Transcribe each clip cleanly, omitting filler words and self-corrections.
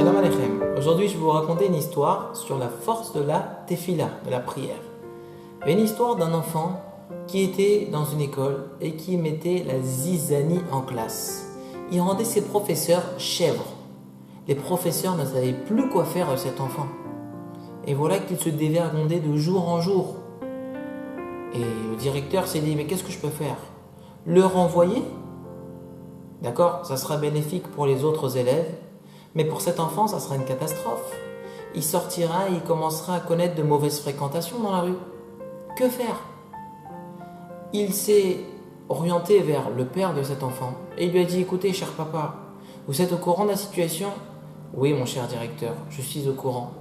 Shalom Aleichem. Aujourd'hui, je vais vous raconter une histoire sur la force de la tefila, de la prière. Une histoire d'un enfant qui était dans une école et qui mettait la zizanie en classe. Il rendait ses professeurs chèvres. Les professeurs ne savaient plus quoi faire de cet enfant. Et voilà qu'il se dévergondait de jour en jour. Et le directeur s'est dit, mais qu'est-ce que je peux faire? Le renvoyer? D'accord, ça sera bénéfique pour les autres élèves, mais pour cet enfant, ça sera une catastrophe. Il sortira et il commencera à connaître de mauvaises fréquentations dans la rue. Que faire? Il s'est orienté vers le père de cet enfant et il lui a dit, écoutez, cher papa, vous êtes au courant de la situation? Oui, mon cher directeur, je suis au courant.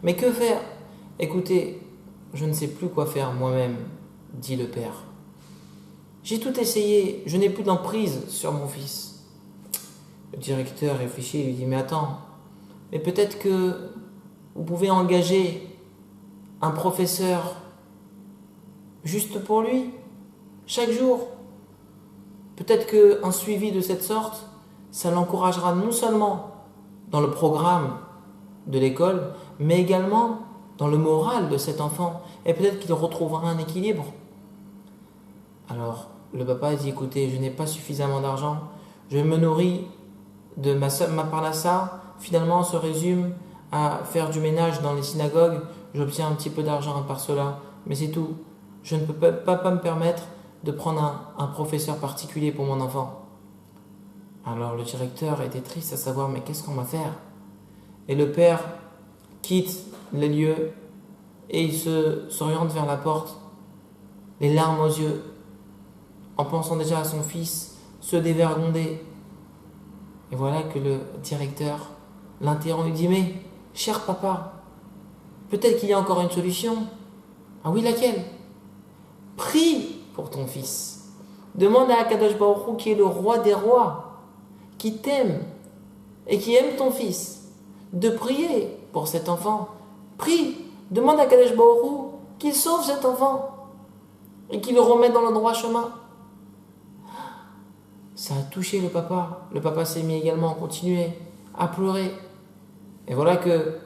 Mais que faire? Écoutez, je ne sais plus quoi faire moi-même, dit le père. J'ai tout essayé, je n'ai plus d'emprise sur mon fils. Le directeur réfléchit et lui dit, mais attends, mais peut-être que vous pouvez engager un professeur juste pour lui, chaque jour. Peut-être qu'un suivi de cette sorte, ça l'encouragera non seulement dans le programme de l'école, mais également dans le moral de cet enfant. Et peut-être qu'il retrouvera un équilibre. Alors, le papa dit, écoutez, je n'ai pas suffisamment d'argent, je me nourris de ma parnassa, finalement se résume à faire du ménage dans les synagogues, j'obtiens un petit peu d'argent par cela, mais c'est tout. Je ne peux pas me permettre de prendre un professeur particulier pour mon enfant. Alors le directeur était triste à savoir, mais qu'est-ce qu'on va faire? Et le père quitte les lieux et il s'oriente vers la porte, les larmes aux yeux, en pensant déjà à son fils se dévergonder. Et voilà que le directeur l'interrompt et dit, mais cher papa, peut-être qu'il y a encore une solution. Ah oui, laquelle? Prie pour ton fils. Demande à Akadosh Baruch Hu, qui est le roi des rois, qui t'aime et qui aime ton fils, de prier pour cet enfant. Prie, demande à Akadosh Baruch Hu qu'il sauve cet enfant et qu'il le remette dans le droit chemin. Ça a touché le papa. Le papa s'est mis également à continuer à pleurer. Et voilà que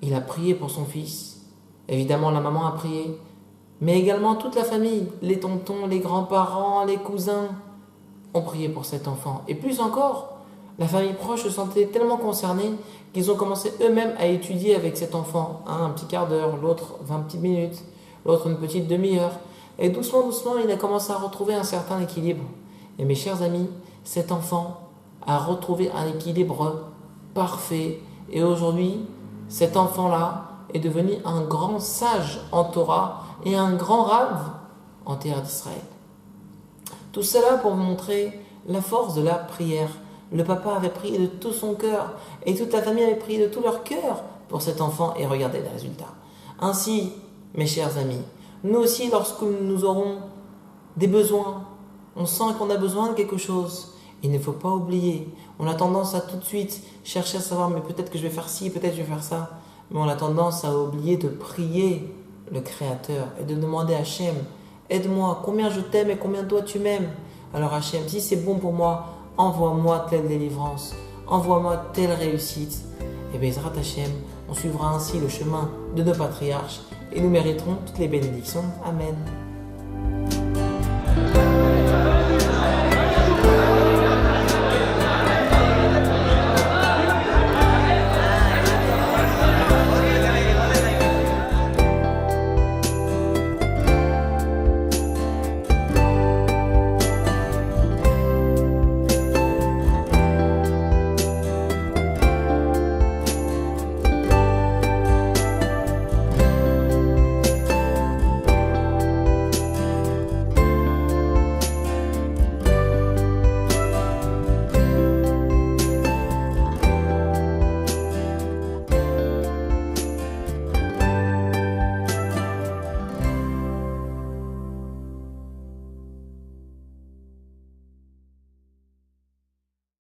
il a prié pour son fils. Évidemment, la maman a prié, mais également toute la famille, les tontons, les grands-parents, les cousins ont prié pour cet enfant. Et plus encore, la famille proche se sentait tellement concernée qu'ils ont commencé eux-mêmes à étudier avec cet enfant. Un petit quart d'heure, l'autre 20 petites minutes, l'autre une petite demi-heure. Et doucement, doucement, il a commencé à retrouver un certain équilibre. Et mes chers amis, cet enfant a retrouvé un équilibre parfait. Et aujourd'hui, cet enfant-là est devenu un grand sage en Torah et un grand rave en terre d'Israël. Tout cela pour vous montrer la force de la prière. Le papa avait prié de tout son cœur et toute la famille avait prié de tout leur cœur pour cet enfant et regardez les résultats. Ainsi, mes chers amis, nous aussi, lorsque nous aurons des besoins, on sent qu'on a besoin de quelque chose. Il ne faut pas oublier. On a tendance à tout de suite chercher à savoir, mais peut-être que je vais faire ci, peut-être que je vais faire ça. Mais on a tendance à oublier de prier le Créateur et de demander à Hachem, aide-moi, combien je t'aime et combien toi tu m'aimes. Alors Hachem, si c'est bon pour moi, envoie-moi telle délivrance, envoie-moi telle réussite. Et Bezrat Hachem, on suivra ainsi le chemin de nos patriarches et nous mériterons toutes les bénédictions. Amen.